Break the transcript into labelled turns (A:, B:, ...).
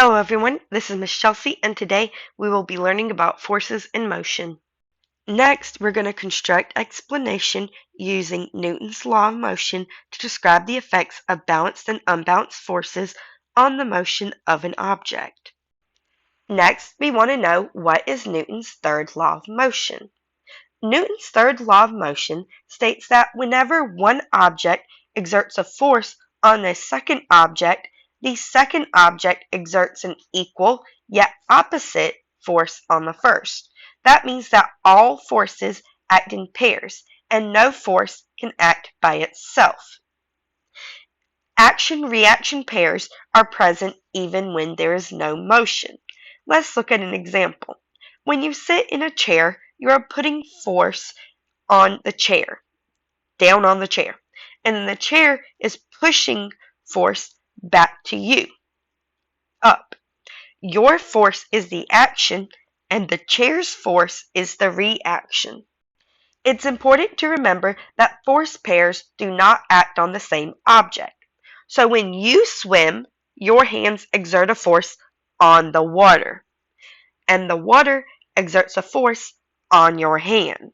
A: Hello everyone, this is Miss Chelsea and today we will be learning about forces in motion. Next, we're going to construct explanation using Newton's law of motion to describe the effects of balanced and unbalanced forces on the motion of an object. Next, we want to know what is Newton's third law of motion. Newton's third law of motion states that whenever one object exerts a force on the second object, the second object exerts an equal yet opposite force on the first. That means that all forces act in pairs, and no force can act by itself. Action-reaction pairs are present even when there is no motion. Let's look at an example. When you sit in a chair, you are putting force on the chair, down on the chair, and then the chair is pushing force back to you, up. Your force is the action, and the chair's force is the reaction. It's important to remember that force pairs do not act on the same object. So when you swim, your hands exert a force on the water, and the water exerts a force on your hand.